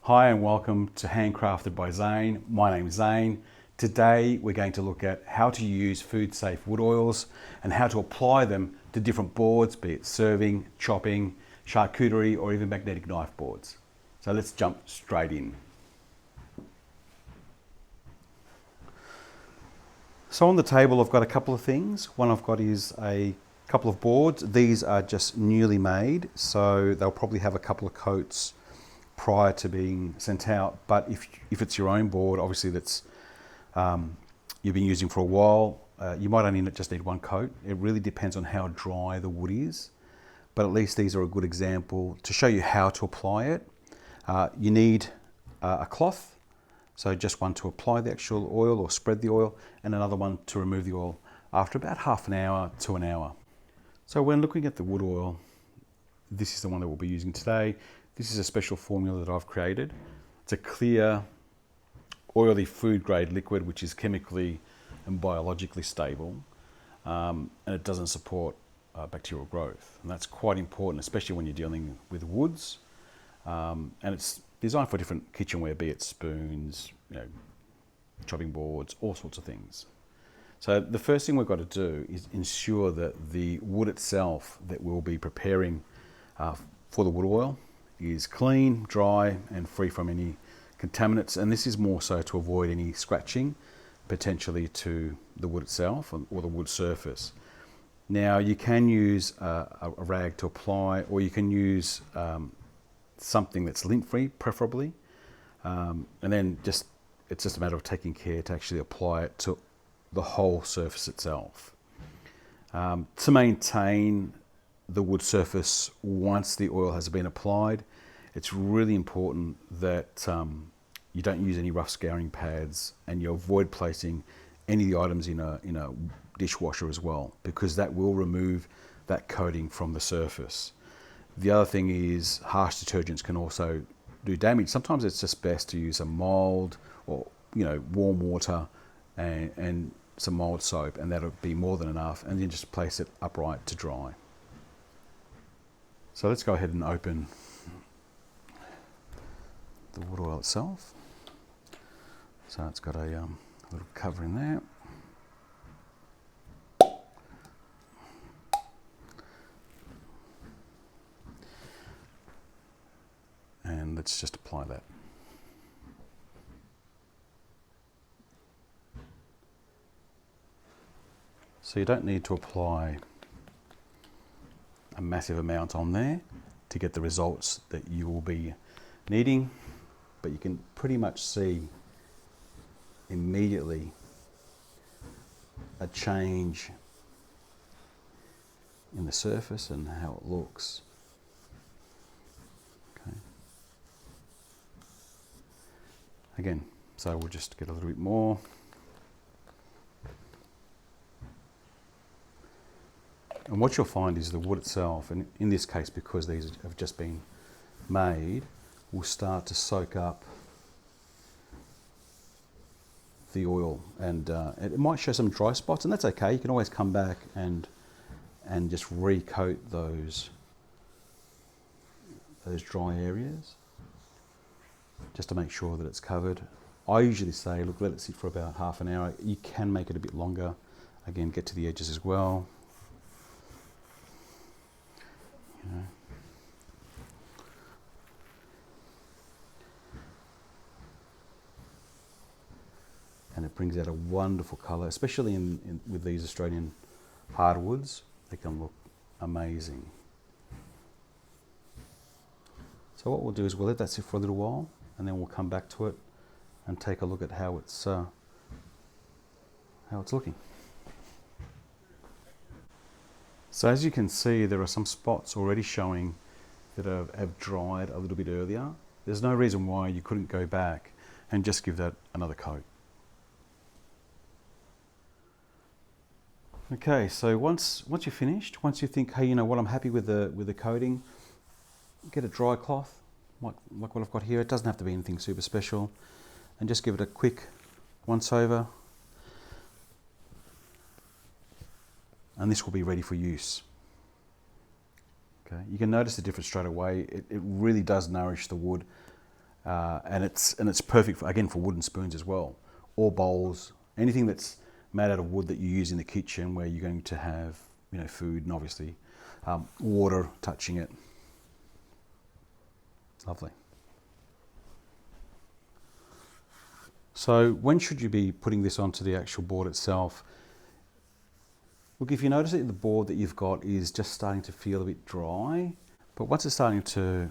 Hi and welcome to Handcrafted by Zane. My name is Zane. Today we're going to look at how to use food safe wood oils and how to apply them to different boards, be it serving, chopping, charcuterie or even magnetic knife boards. So let's jump straight in. So on the table I've got a couple of things. One I've got is a couple of boards. These are just newly made, so they'll probably have a couple of coats prior to being sent out. But if it's your own board, obviously that's you've been using for a while, you might only just need one coat. It really depends on how dry the wood is, but at least these are a good example to show you how to apply it. You need a cloth, so just one to apply the actual oil or spread the oil, and another one to remove the oil after about half an hour to an hour. So when looking at the wood oil, this is the one that we'll be using today. This is a special formula that I've created. It's a clear, oily food grade liquid which is chemically and biologically stable, and it doesn't support bacterial growth. And that's quite important, especially when you're dealing with woods. And it's designed for different kitchenware, be it spoons, chopping boards, all sorts of things. So the first thing we've got to do is ensure that the wood itself that we'll be preparing for the wood oil is clean, dry, and free from any contaminants. And this is more so to avoid any scratching, potentially to the wood itself or the wood surface. Now you can use a rag to apply, or you can use something that's lint-free, preferably. And then it's just a matter of taking care to actually apply it to the whole surface itself. To maintain the wood surface once the oil has been applied, it's really important that you don't use any rough scouring pads, and you avoid placing any of the items in a dishwasher as well, because that will remove that coating from the surface. The other thing is harsh detergents can also do damage. Sometimes it's just best to use a mold or warm water and some mold soap, and that'll be more than enough, and then just place it upright to dry. So let's go ahead and open the wood oil itself. So it's got a little cover in there. And let's just apply that. So you don't need to apply a massive amount on there to get the results that you will be needing, but you can pretty much see immediately a change in the surface and how it looks. Okay. Again, so we'll just get a little bit more. And what you'll find is the wood itself, and in this case because these have just been made, will start to soak up the oil, and it might show some dry spots, and that's okay. You can always come back and just recoat those dry areas just to make sure that it's covered. I usually say, look, let it sit for about half an hour. You can make it a bit longer. Again, get to the edges as well. And it brings out a wonderful colour, especially with these Australian hardwoods. They can look amazing. So what we'll do is we'll let that sit for a little while, and then we'll come back to it and take a look at how it's looking. So as you can see, there are some spots already showing that have dried a little bit earlier. There's no reason why you couldn't go back and just give that another coat. Okay, so once you're finished, once you think, hey, you know what, I'm happy with the coating, get a dry cloth, like what I've got here. It doesn't have to be anything super special, and just give it a quick once over, and this will be ready for use. Okay, you can notice the difference straight away. It really does nourish the wood. and it's perfect for, again, for wooden spoons as well, or bowls, anything that's made out of wood that you use in the kitchen where you're going to have, you know, food and obviously water touching it. It's lovely. So when should you be putting this onto the actual board itself? Look, if you notice that the board that you've got is just starting to feel a bit dry, but once it's starting to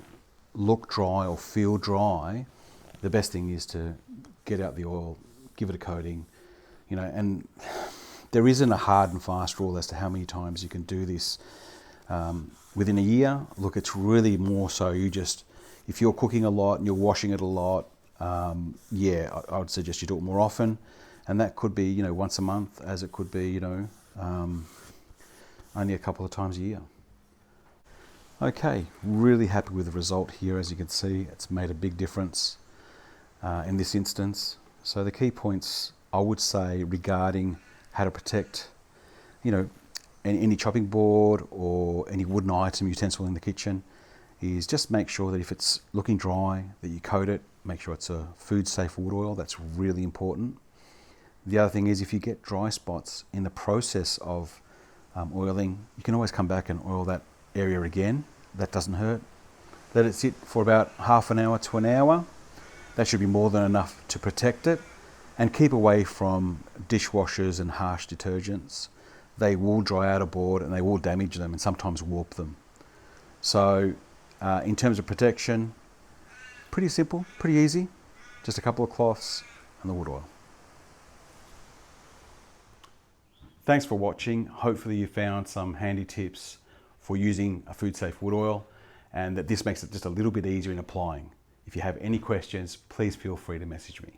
look dry or feel dry, the best thing is to get out the oil, give it a coating, you know, and there isn't a hard and fast rule as to how many times you can do this within a year. Look, it's really more so you just, if you're cooking a lot and you're washing it a lot, yeah, I would suggest you do it more often, and that could be, you know, once a month, as it could be, you know, only a couple of times a year. Okay, really happy with the result here. As you can see, it's made a big difference in this instance. So the key points I would say regarding how to protect, you know, any chopping board or any wooden item, utensil in the kitchen, is just make sure that if it's looking dry, that you coat it. Make sure it's a food safe wood oil. That's really important. The other thing is, if you get dry spots in the process of oiling, you can always come back and oil that area again. That doesn't hurt. Let it sit for about half an hour to an hour. That should be more than enough to protect it. And keep away from dishwashers and harsh detergents. They will dry out a board and they will damage them and sometimes warp them. So in terms of protection, pretty simple, pretty easy. Just a couple of cloths and the wood oil. Thanks for watching. Hopefully you found some handy tips for using a food safe wood oil, and that this makes it just a little bit easier in applying. If you have any questions, please feel free to message me.